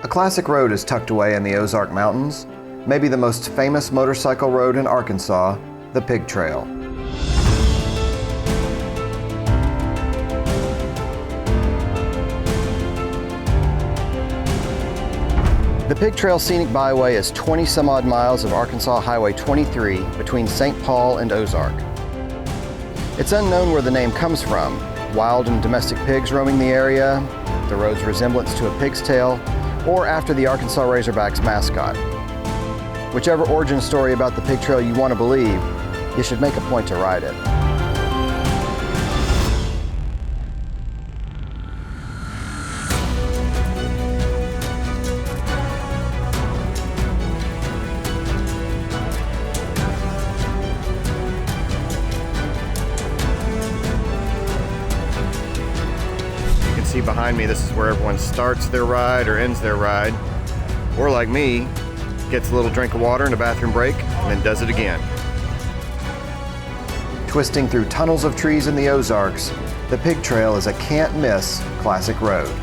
A classic road is tucked away in the Ozark Mountains, maybe the most famous motorcycle road in Arkansas, the Pig Trail. The Pig Trail Scenic Byway is 20 some odd miles of Arkansas Highway 23 between St. Paul and Ozark. It's unknown where the name comes from. Wild and domestic pigs roaming the area, the road's resemblance to a pig's tail, or after the Arkansas Razorbacks mascot. Whichever origin story about the Pig Trail you want to believe, you should make a point to ride it. See behind me, this is where everyone starts their ride or ends their ride, or like me, gets a little drink of water and a bathroom break and then does it again. Twisting through tunnels of trees in the Ozarks, the Pig Trail is a can't-miss classic road.